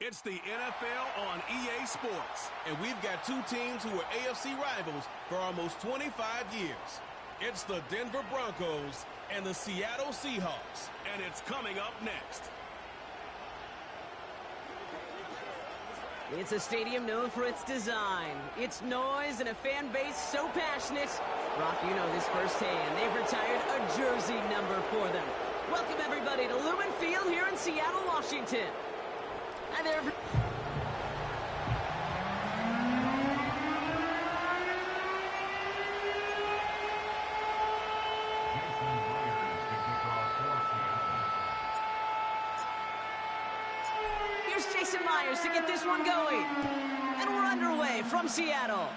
It's the NFL on EA Sports, and we've got two teams who were AFC rivals for almost 25 years. It's the Denver Broncos and the Seattle Seahawks, and it's coming up next. It's a stadium known for its design, its noise, and a fan base so passionate. Brock, you know this firsthand. They've retired a jersey number for them. Welcome, everybody, to Lumen Field here in Seattle, Washington. Hi there. Here's Jason Myers to get this one going. And we're underway from Seattle.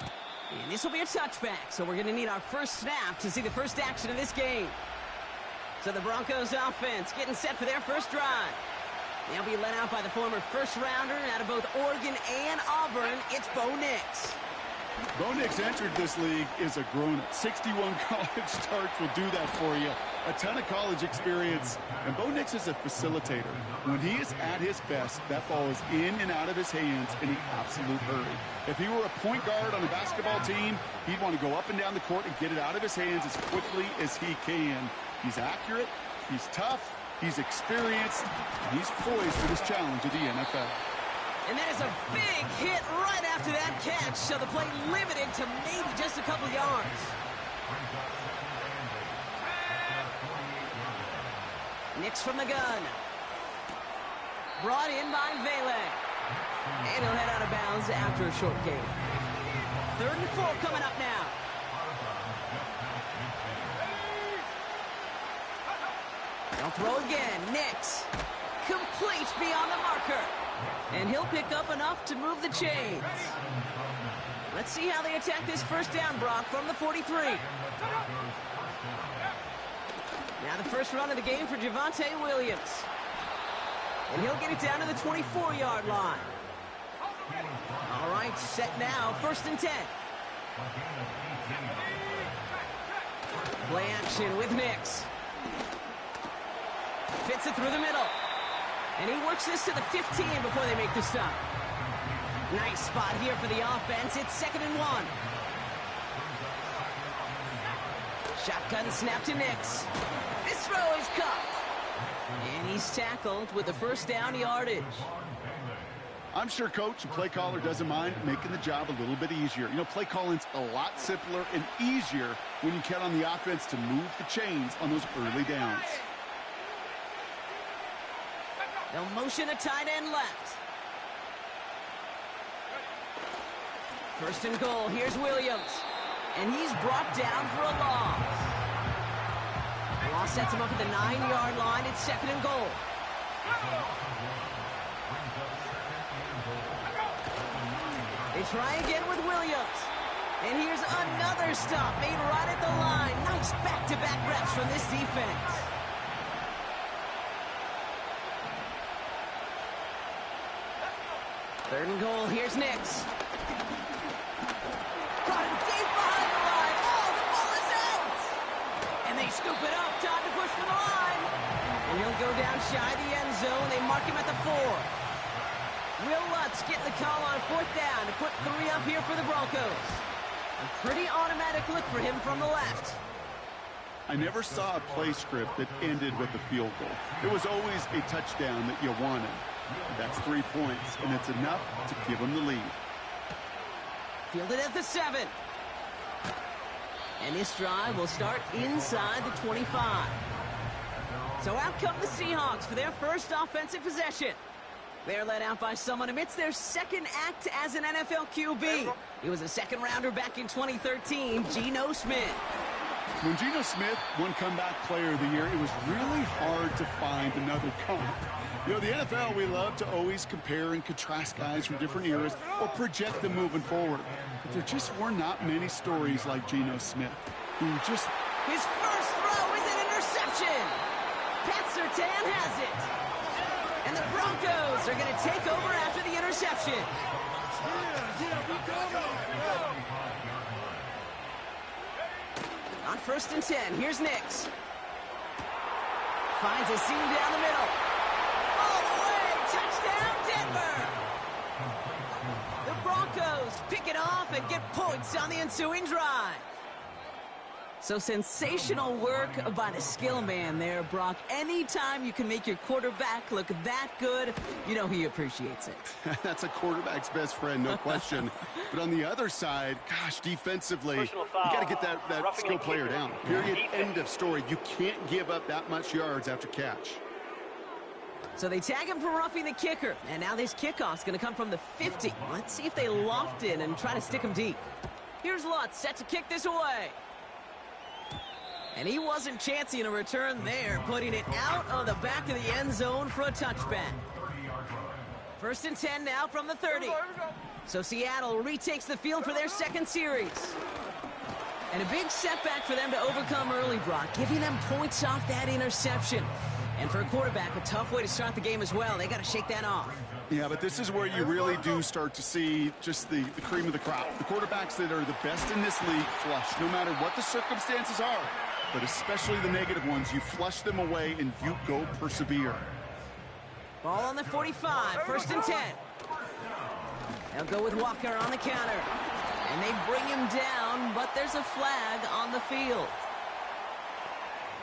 And this will be a touchback, so we're going to need our first snap to see the first action of this game. So the Broncos offense getting set for their first drive. They'll be led out by the former first-rounder out of both Oregon and Auburn. It's Bo Nix. Bo Nix entered this league as a grown-up. 61 college starts will do that for you. A ton of college experience. And Bo Nix is a facilitator. When he is at his best, that ball is in and out of his hands in an absolute hurry. If he were a point guard on a basketball team, he'd want to go up and down the court and get it out of his hands as quickly as he can. He's accurate. He's tough. He's experienced. And he's poised for this challenge of the NFL. And that is a big hit right after that catch, so the play limited to maybe just a couple yards. Nix from the gun. Brought in by Vele. And he'll head out of bounds after a short gain. 3rd and 4 coming up now. They'll throw again. Nix. Complete beyond the marker. And he'll pick up enough to move the chains. Let's see how they attack this first down, Brock, from the 43. Now the first run of the game for Javonte Williams. And he'll get it down to the 24-yard line. All right, set now, 1st and 10. Play action with Nix. Fits it through the middle. And he works this to the 15 before they make the stop. Nice spot here for the offense. It's 2nd and 1. Shotgun snap to Nix. This throw is caught. And he's tackled with the first down yardage. I'm sure coach and play caller doesn't mind making the job a little bit easier. You know, play calling's a lot simpler and easier when you count on the offense to move the chains on those early downs. They'll motion a tight end left. 1st and goal. Here's Williams. And he's brought down for a loss. The loss sets him up at the 9-yard line. It's 2nd and goal. They try again with Williams. And here's another stop made right at the line. Nice back-to-back reps from this defense. 3rd and goal. Here's Nix. Caught him deep behind the line. Oh, the ball is out. And they scoop it up. Time to push for the line. And he'll go down shy of the end zone. They mark him at the 4. Will Lutz getting the call on 4th down to put 3 up here for the Broncos. A pretty automatic look for him from the left. I never saw a play script that ended with a field goal. It was always a touchdown that you wanted. That's 3 points, and it's enough to give them the lead. Fielded at the 7. And this drive will start inside the 25. So out come the Seahawks for their first offensive possession. They're led out by someone amidst their second act as an NFL QB. He was a second-rounder back in 2013, Geno Smith. When Geno Smith won Comeback Player of the Year, it was really hard to find another comp. You know, the NFL, we love to always compare and contrast guys from different eras or project them moving forward. But there just were not many stories like Geno Smith, who just... His first throw is an interception. Pat Surtain has it. And the Broncos are going to take over after the interception. On 1st and 10, here's Nix. Finds a seam down the middle. All the way to off and get points on the ensuing drive. So sensational work by the skill man there, Brock. Anytime you can make your quarterback look that good, you know he appreciates it. That's a quarterback's best friend, no question. But on the other side, gosh, defensively, you got to get that skill player down. Period, end of story. You can't give up that much yards after catch. So they tag him for roughing the kicker. And now this kickoff's going to come from the 50. Let's see if they loft in and try to stick him deep. Here's Lutz set to kick this away. And he wasn't chancing a return there, putting it out of the back of the end zone for a touchback. 1st and 10 now from the 30. So Seattle retakes the field for their second series. And a big setback for them to overcome early, Brock, giving them points off that interception. And for a quarterback, a tough way to start the game as well. They got to shake that off. Yeah, but this is where you really do start to see just the cream of the crop. The quarterbacks that are the best in this league flush, no matter what the circumstances are. But especially the negative ones, you flush them away and you go persevere. Ball on the 45, 1st and 10. They'll go with Walker on the counter. And they bring him down, but there's a flag on the field.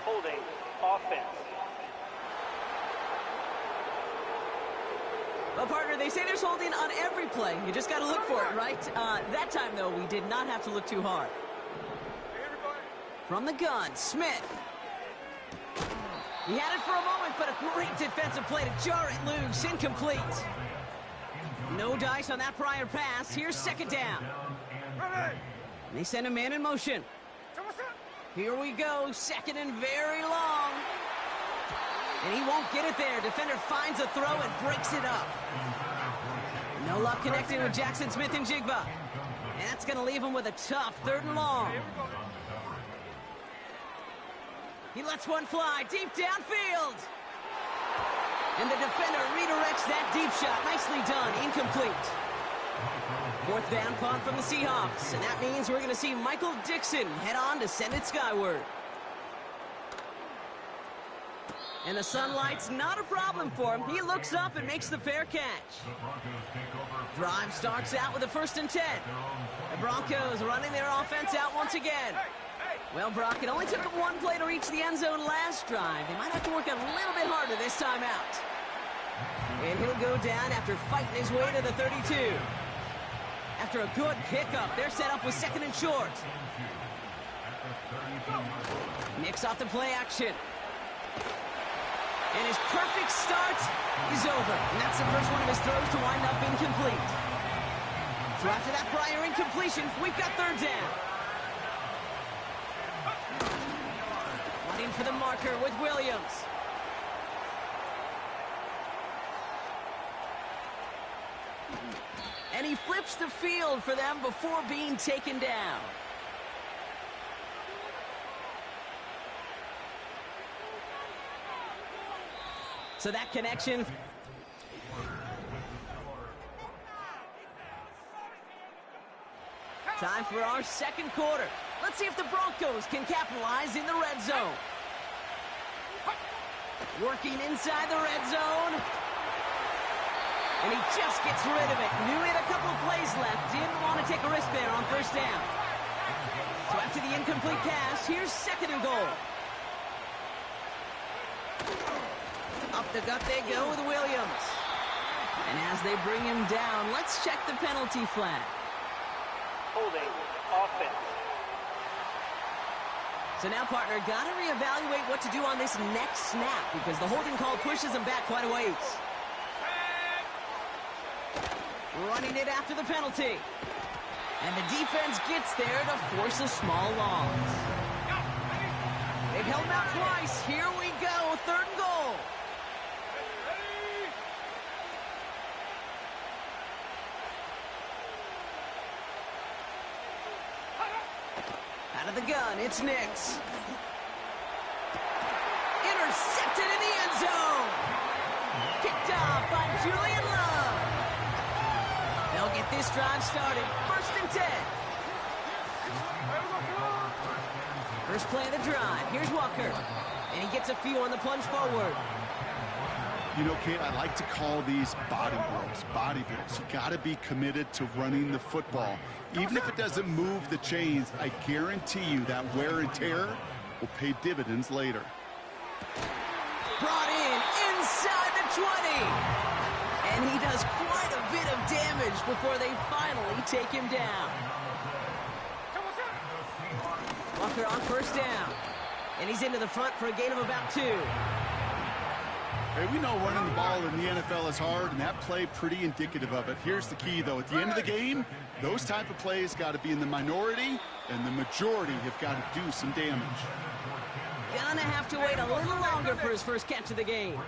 Holding offense. Well, partner, they say there's holding on every play. You just got to look for it, right? That time, though, we did not have to look too hard. From the gun, Smith. He had it for a moment, but a great defensive play to jar it loose. Incomplete. No dice on that prior pass. Here's 2nd down. They send a man in motion. Here we go. 2nd and very long. And he won't get it there. Defender finds a throw and breaks it up. No luck connecting with Jackson Smith and Jigba. And that's going to leave him with a tough 3rd and long. He lets one fly deep downfield. And the defender redirects that deep shot. Nicely done. Incomplete. 4th down punt from the Seahawks. And that means we're going to see Michael Dixon head on to send it skyward. And the sunlight's not a problem for him. He looks up and makes the fair catch. Drive starts out with a 1st and 10. The Broncos running their offense out once again. Well, Brock, it only took them one play to reach the end zone last drive. They might have to work a little bit harder this time out. And he'll go down after fighting his way to the 32. After a good pickup, they're set up with 2nd and short. Nicks off the play action. And his perfect start is over. And that's the first one of his throws to wind up incomplete. So after that prior incompletion, we've got 3rd down. Running for the marker with Williams. And he flips the field for them before being taken down. So that connection. Time for our 2nd quarter. Let's see if the Broncos can capitalize in the red zone. Working inside the red zone. And he just gets rid of it. Knew he had a couple of plays left. Didn't want to take a risk there on 1st down. So after the incomplete pass, here's 2nd and goal. Up the gut they go with Williams. And as they bring him down, let's check the penalty flag. Holding offense. So now, partner, got to reevaluate what to do on this next snap because the holding call pushes him back quite a ways. Running it after the penalty. And the defense gets there to force a small loss. They've held him out twice. Here we go, 3rd and goal. Out of the gun, it's Nix. Intercepted in the end zone. Kicked off by Julian Love. They'll get this drive started. 1st and 10. First play of the drive. Here's Walker. And he gets a few on the plunge forward. You know, Kate, I like to call these body blows. Body blows. You got to be committed to running the football. Even if it doesn't move the chains, I guarantee you that wear and tear will pay dividends later. Brought in inside the 20. And he does quite a bit of damage before they finally take him down. Walker on first down. And he's into the front for a gain of about 2. Hey, we know running the ball in the NFL is hard, and that play pretty indicative of it. Here's the key, though. At the end of the game, those type of plays got to be in the minority, and the majority have got to do some damage. Gonna have to wait a little longer for his first catch of the game.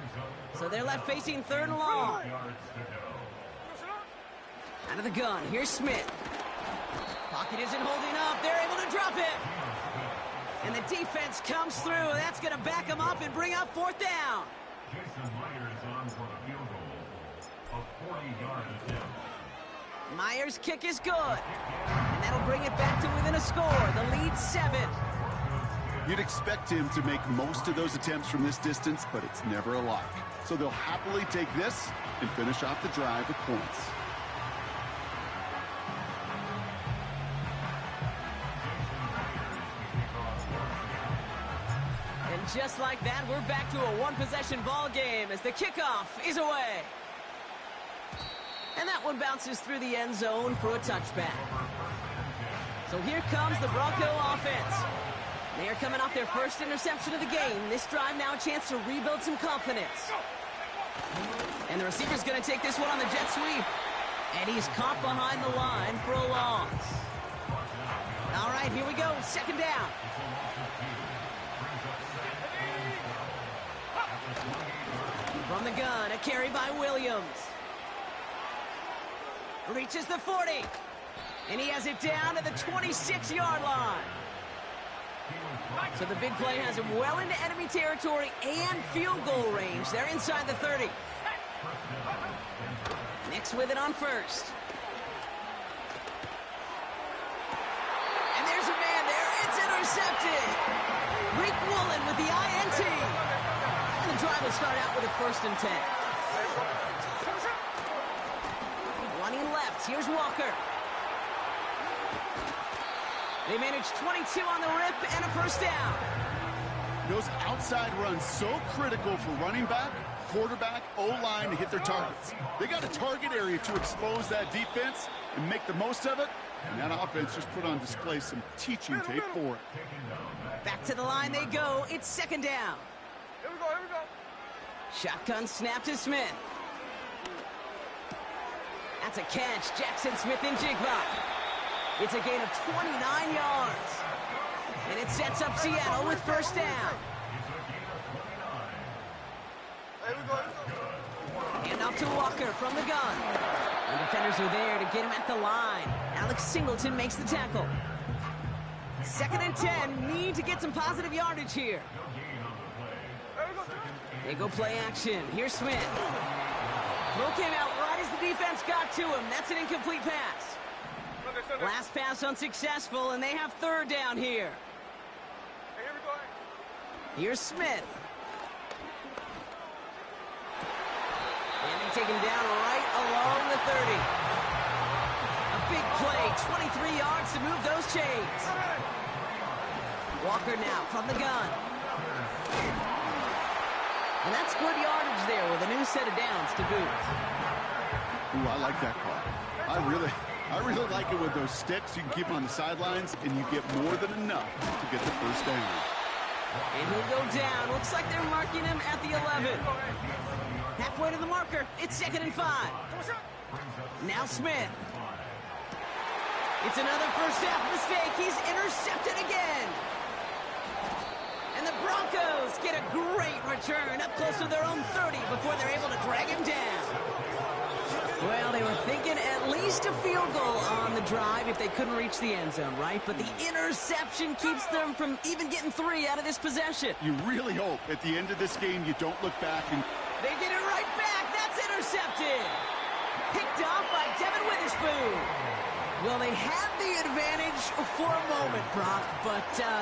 So they're left facing 3rd and long. Out of the gun, here's Smith. Pocket isn't holding up. They're able to drop it. And the defense comes through. That's going to back them up and bring up 4th down. Myers' kick is good. And that'll bring it back to within a score. The lead 7. You'd expect him to make most of those attempts from this distance, but it's never a lock. So they'll happily take this and finish off the drive with points. And just like that, we're back to a one-possession ball game as the kickoff is away. And that one bounces through the end zone for a touchback. So here comes the Bronco offense. They are coming off their first interception of the game. This drive now a chance to rebuild some confidence. And the receiver's going to take this one on the jet sweep. And he's caught behind the line for a loss. All right, here we go. 2nd down. From the gun, a carry by Williams. Reaches the 40. And he has it down to the 26-yard line. So the big play has him well into enemy territory and field goal range. They're inside the 30. Nix with it on first. And there's a man there. It's intercepted. Rick Woolen with the INT. And the drive will start out with a 1st and 10. Running left. Here's Walker. They managed 22 on the rip and a 1st down. Those outside runs so critical for running back, quarterback, O-line to hit their targets. They got a target area to expose that defense and make the most of it. And that offense just put on display some teaching tape for it. Back to the line they go. It's 2nd down. Here we go, here we go. Shotgun snap to Smith. That's a catch. Jackson Smith in Jigba. It's a gain of 29 yards. And it sets up Seattle with 1st down. Here we go, here we go. Hand off to Walker from the gun. The defenders are there to get him at the line. Alex Singleton makes the tackle. 2nd and 10. Need to get some positive yardage here. They go play action. Here's Smith. Throw came out right as the defense got to him. That's an incomplete pass. Last pass unsuccessful, and they have 3rd down here. Here's Smith. And they take him down right along the 30. A big play, 23 yards to move those chains. Walker now from the gun. And that's good yardage there with a new set of downs to boot. Ooh, I like that call. I really like it with those sticks. You can keep them on the sidelines, and you get more than enough to get the 1st down. And he'll go down. Looks like they're marking him at the 11. Halfway to the marker. It's 2nd and 5. Now Smith. It's another first half mistake. He's intercepted again. And the Broncos get a great return up close to their own 30 before they're able to drag him down. Well, they were thinking at least a field goal on the drive if they couldn't reach the end zone, right? But the interception keeps them from even getting 3 out of this possession. You really hope at the end of this game you don't look back and... They get it right back. That's intercepted. Picked off by Devin Witherspoon. Well, they had the advantage for a moment, Brock, but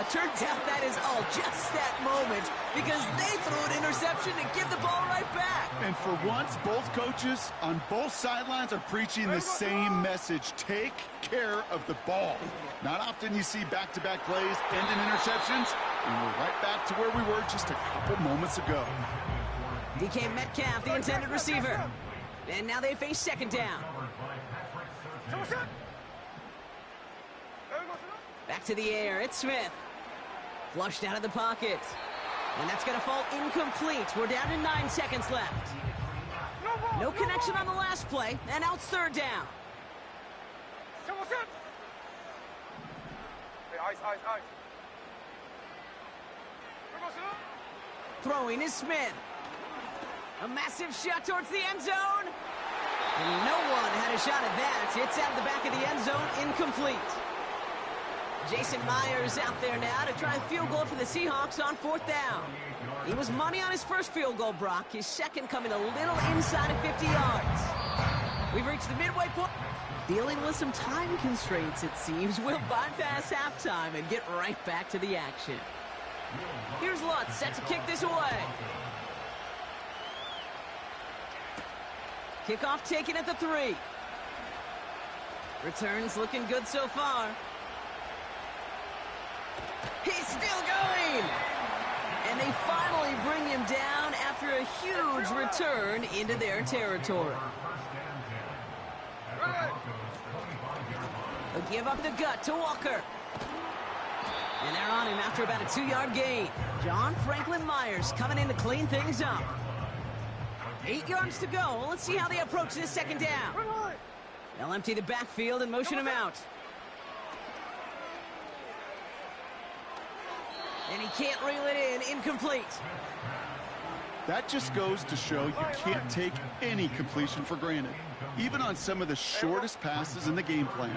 turns out that is all just that moment because they threw an interception to give the ball right back. And for once, both coaches on both sidelines are preaching the same message. Take care of the ball. Not often you see back-to-back plays end in interceptions, and we're right back to where we were just a couple moments ago. DK Metcalf, the intended receiver. And now they face second down. Back to the air, it's Smith. Flushed out of the pocket. And that's going to fall incomplete. We're down to 9 seconds left. No connection on the last play, and out third down. Throwing is Smith. A massive shot towards the end zone. And no one had a shot at that. It's out of the back of the end zone, incomplete. Jason Myers out there now to try a field goal for the Seahawks on fourth down. He was money on his first field goal, Brock. His second coming a little inside of 50 yards. We've reached the midway point. Dealing with some time constraints, it seems. We'll bypass halftime and get right back to the action. Here's Lutz set to kick this away. Kickoff taken at the 3. Returns looking good so far. He's still going! And they finally bring him down after a huge return into their territory. They'll give up the gut to Walker. And they're on him after about a 2-yard gain. John Franklin Myers coming in to clean things up. 8 yards to go. Let's see how they approach this second down. They'll empty the backfield and motion him out. And he can't reel it in. Incomplete. That just goes to show you can't take any completion for granted, even on some of the shortest passes in the game plan.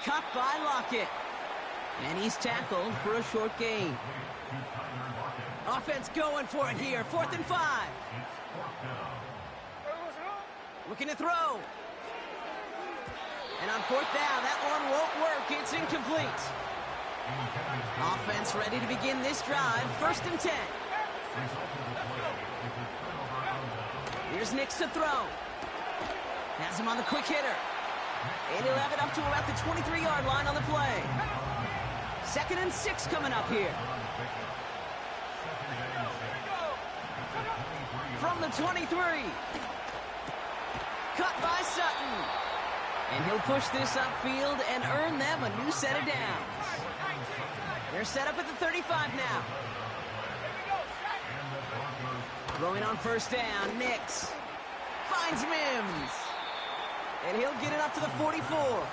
Cut by Lockett. And he's tackled for a short gain. Offense going for it here. 4th and 5. Looking to throw. And on 4th down, that one won't work. It's incomplete. Offense ready to begin this drive. 1st and 10. Here's Nix to throw. Has him on the quick hitter. And he'll have it up to about the 23-yard line on the play. 2nd and 6 coming up here. From the 23. Cut by Sutton. And he'll push this upfield and earn them a new set of downs. They're set up at the 35 now. Throwing on 1st down, Nix. Finds Mims. And he'll get it up to the 44.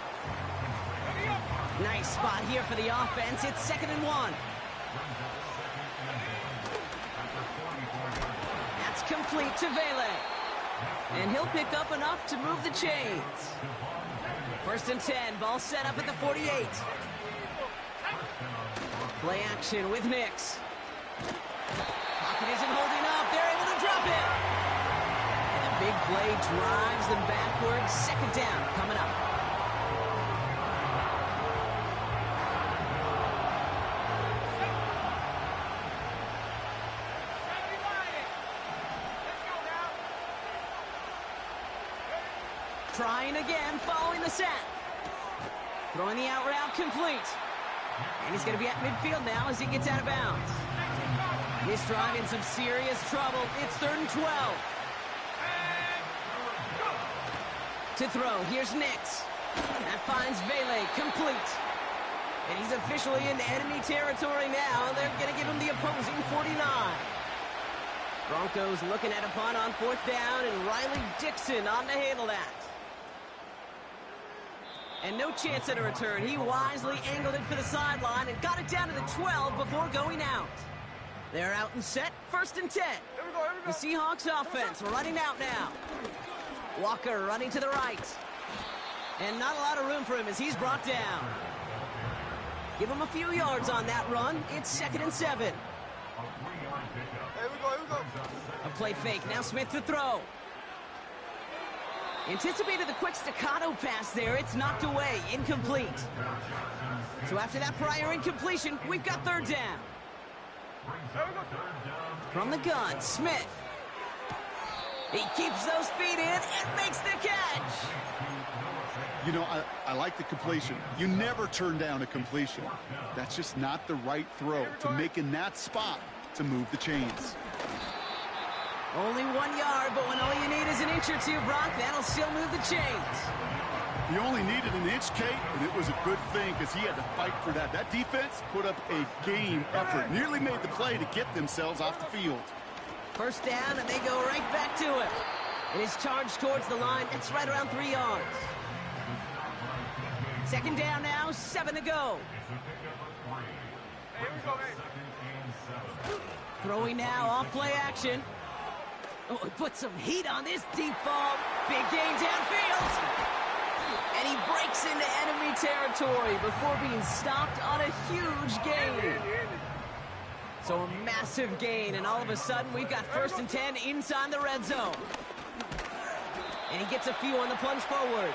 Nice spot here for the offense. It's 2nd and 1. That's complete to Vele. And he'll pick up enough to move the chains. 1st and 10. Ball set up at the 48. Play action with Nix. Pocket isn't holding up. They're able to drop it. And a big play drives them backwards. 2nd down coming up. Trying again, following the set. Throwing the out route complete. And he's going to be at midfield now as he gets out of bounds. This drive in some serious trouble. It's 3rd and 12. To throw, here's Nix. That finds Vele, complete. And he's officially in enemy territory now. They're going to give him the opposing 49. Broncos looking at a punt on 4th down, and Riley Dixon on to handle that. And no chance at a return. He wisely angled it for the sideline and got it down to the 12 before going out. They're out and set. 1st and 10. The Seahawks offense running out now. Walker running to the right. And not a lot of room for him as he's brought down. Give him a few yards on that run. It's 2nd and 7. Here we go. A play fake. Now Smith to throw. Anticipated the quick staccato pass there. It's knocked away. Incomplete. So after that prior incompletion, we've got third down. From the gun, Smith. He keeps those feet in and makes the catch. You know, I like the completion. You never turn down a completion. That's just not the right throw to make in that spot to move the chains. Only 1 yard, but when all you need is an inch or two, Brock, that'll still move the chains. He only needed an inch, Kate, and it was a good thing because he had to fight for that. That defense put up a game effort, nearly made the play to get themselves off the field. First down, and they go right back to it. It is charged towards the line. It's right around 3 yards. Second down now, 7 to go. Hey, here we go, hey. Throwing now, off play action. Oh, he put some heat on this deep ball. Big gain downfield. And he breaks into enemy territory before being stopped on a huge gain. So a massive gain, and all of a sudden we've got 1st and 10 inside the red zone. And he gets a few on the plunge forward.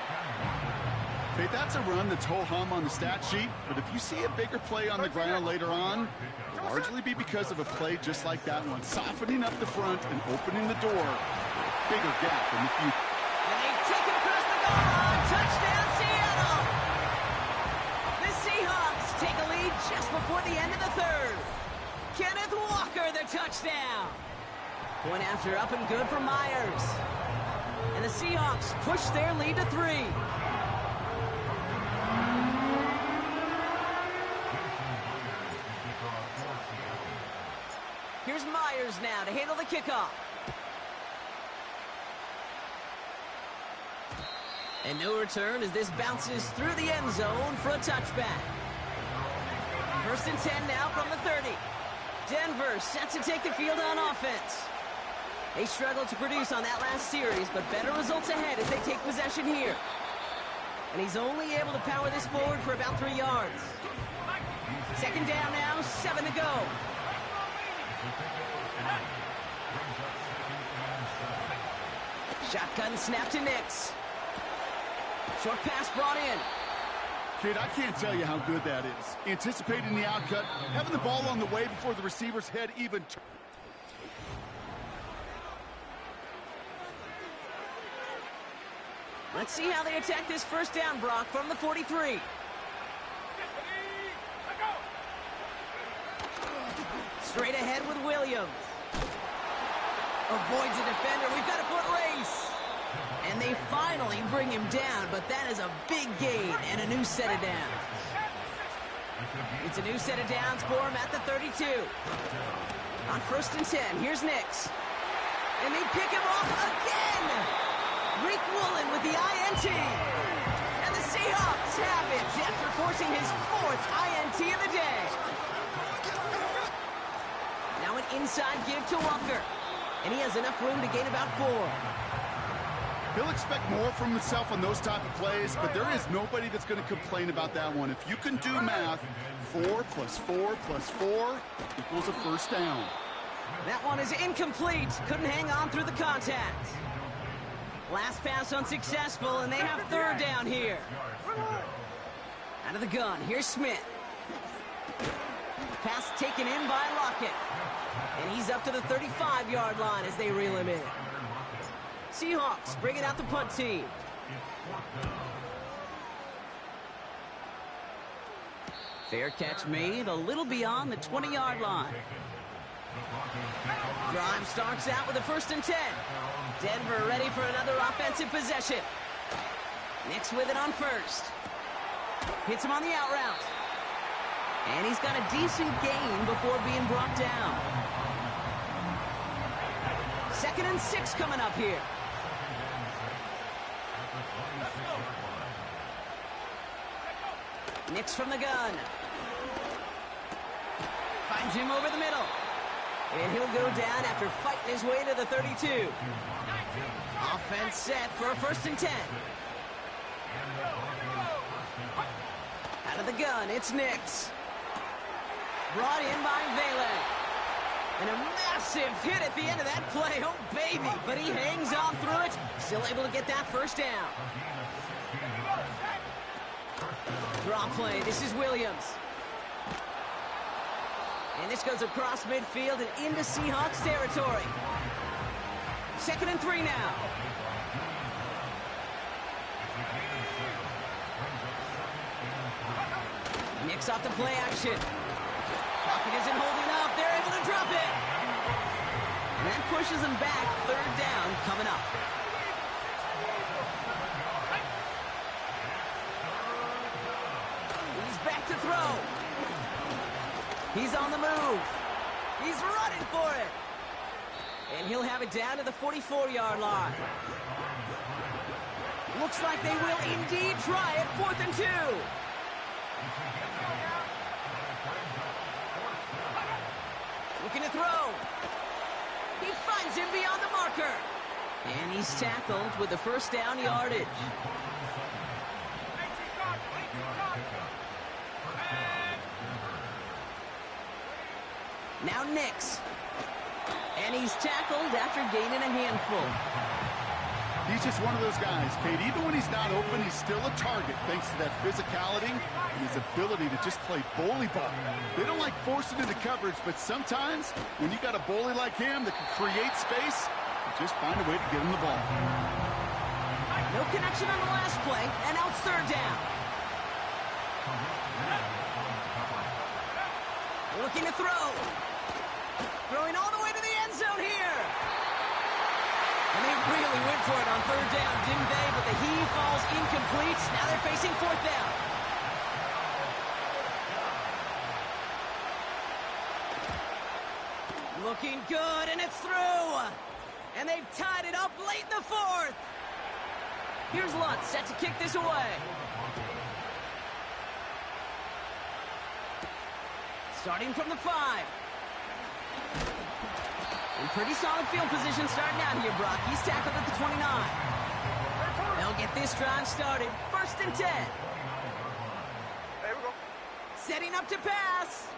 Okay, that's a run that's ho-hum on the stat sheet, but if you see a bigger play on the ground later on, it'll largely be because of a play just like that one, softening up the front and opening the door for a bigger gap in the future. And they take it across the goal line. Touchdown, Seattle! The Seahawks take a lead just before the end of the third. Kenneth Walker, the touchdown. Point after up and good for Myers. And the Seahawks push their lead to 3. Here's Myers now to handle the kickoff. And no return as this bounces through the end zone for a touchback. 1st and 10 now from the 30. Denver set to take the field on offense. They struggled to produce on that last series, but better results ahead as they take possession here. And he's only able to power this forward for about 3 yards. Second down now, 7 to go. Shotgun snap to Nix. Short pass brought in. Kid, I can't tell you how good that is. Anticipating the outcut, having the ball on the way before the receiver's head even turns. Let's see how they attack this first down, Brock, from the 43. Straight ahead with Williams. Avoids a defender. We've got a foot race. And they finally bring him down, but that is a big gain and a new set of downs. It's a new set of downs for him at the 32. On 1st and 10, here's Nix. And they pick him off again. Rick Woolen with the INT. And the Seahawks have it after forcing his 4th INT of the day. Now an inside give to Walker. And he has enough room to gain about 4. He'll expect more from himself on those type of plays, but there is nobody that's going to complain about that one. If you can do math, 4 + 4 + 4 equals a first down. That one is incomplete. Couldn't hang on through the contact. Last pass unsuccessful, and they have third down here. Out of the gun, here's Smith. Pass taken in by Lockett. And he's up to the 35-yard line as they reel him in. Seahawks bringing out the punt team. Fair catch made a little beyond the 20-yard line. Drive starts out with a 1st and 10. Denver ready for another offensive possession. Nix with it on 1st. Hits him on the out route. And he's got a decent gain before being brought down. 2nd and 6 coming up here. Nix from the gun. Finds him over the middle. And he'll go down after fighting his way to the 32. Offense set for a 1st and 10. Out of the gun, it's Nix. Brought in by Vele. And a massive hit at the end of that play. Oh, baby. But he hangs on through it. Still able to get that first down. Draw play. This is Williams. And this goes across midfield and into Seahawks territory. 2nd and 3 now. Knicks off the play action. Pocket isn't holding up. They're able to drop it. And that pushes them back. 3rd down coming up. He's back to throw. He's on the move. He's running for it. And he'll have it down to the 44-yard line. Looks like they will indeed try it. 4th and 2. Looking to throw. He finds him beyond the marker. And he's tackled with the first down yardage. Now Knicks. And he's tackled after gaining a handful. He's just one of those guys, Kate. Even when he's not open, he's still a target thanks to that physicality and his ability to just play bully ball. They don't like forcing into coverage, but sometimes when you got a bully like him that can create space, you just find a way to get him the ball. No connection on the last play, and now it's 3rd down. Looking to throw. Throwing all the way to the end zone here. And they really went for it on 3rd down, didn't they? But the heave falls incomplete. Now they're facing 4th down. Looking good, and it's through. And they've tied it up late in the 4th. Here's Lutz set to kick this away. Starting from the 5. In pretty solid field position starting out here, Brock. He's tackled at the 29. They'll get this drive started. 1st and 10. There we go. Setting up to pass.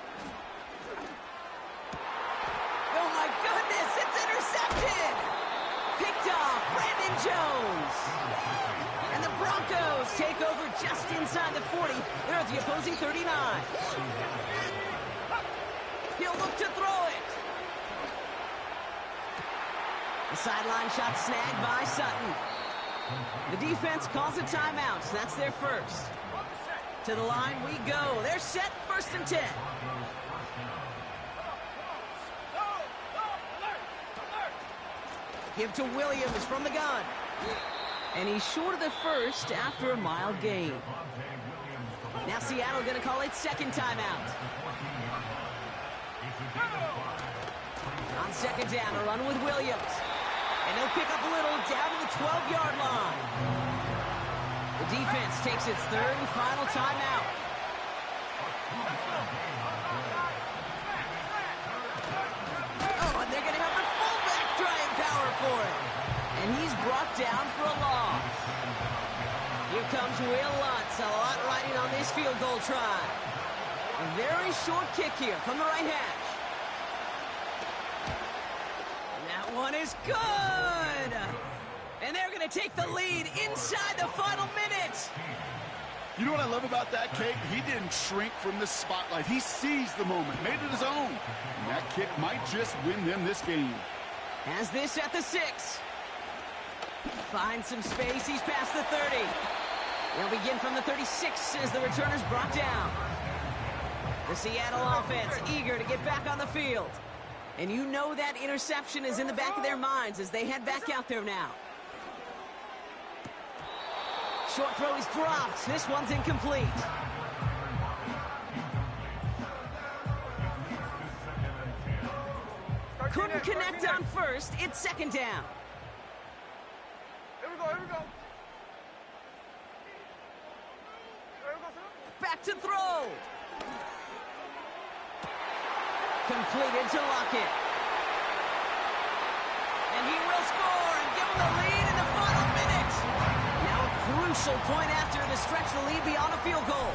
Oh, my goodness. It's intercepted. Picked off Brandon Jones. And the Broncos take over just inside the 40. They're at the opposing 39. He'll look to throw it. The sideline shot snagged by Sutton. The defense calls a timeout. So that's their first. To the line we go. They're set. 1st and 10. Give to Williams from the gun. And he's short of the first after a mile gain. Now Seattle going to call it 2nd timeout. On 2nd down, a run with Williams. And he'll pick up a little down to the 12-yard line. The defense takes its 3rd and final timeout. Oh, and they're going to have the fullback drying power for it. And he's brought down for a loss. Here comes Will Lutz. A lot riding on this field goal try. A very short kick here from the right hash. That one is good. And they're going to take the lead inside the final minute. You know what I love about that, Kate? He didn't shrink from the spotlight. He seized the moment, made it his own. And that kick might just win them this game. Has this at the 6. Finds some space. He's past the 30. They'll begin from the 36 as the returner's brought down. The Seattle offense eager to get back on the field. And you know that interception is in the back of their minds as they head back out there now. Short throw is dropped. This one's incomplete. Couldn't connect on first. It's 2nd down. Here we go, here we go. Back to throw. Completed to Lockett. And he will score and give them the lead in the final minute. Now a crucial point after to stretch the lead beyond a field goal.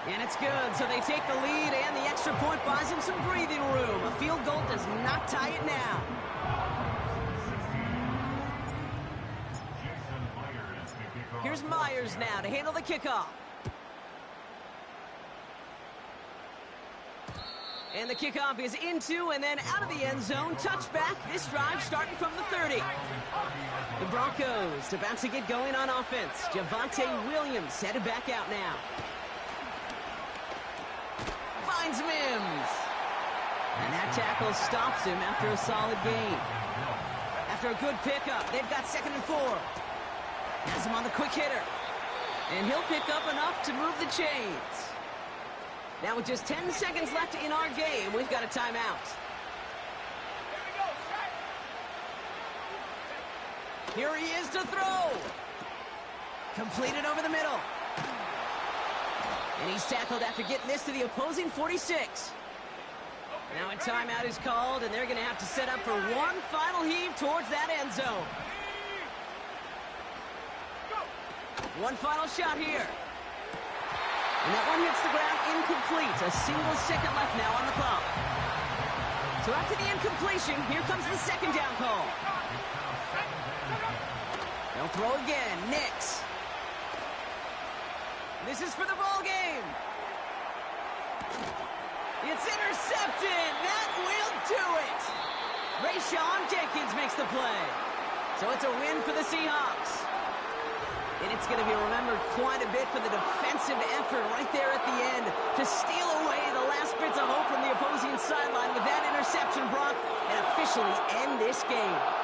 And it's good, so they take the lead, and the extra point buys them some breathing room. A field goal does not tie it now. Here's Myers now to handle the kickoff. And the kickoff is into and then out of the end zone. Touchback. This drive starting from the 30. The Broncos about to get going on offense. Javonte Williams headed back out now. Finds Mims. And that tackle stops him after a solid gain. After a good pickup, they've got 2nd and 4. Has him on the quick hitter. And he'll pick up enough to move the chains. Now with just 10 seconds left in our game, we've got a timeout. Here he is to throw. Completed over the middle. And he's tackled after getting this to the opposing 46. Now a timeout is called, and they're going to have to set up for one final heave towards that end zone. One final shot here. And that one hits the ground incomplete. A single second left now on the clock. So after the incompletion, here comes the 2nd down call. They'll throw again. Nix. This is for the ball game. It's intercepted. That will do it. Rayshawn Jenkins makes the play. So it's a win for the Seahawks. And it's going to be remembered quite a bit for the defensive effort right there at the end to steal away the last bits of hope from the opposing sideline with that interception, Brock, and officially end this game.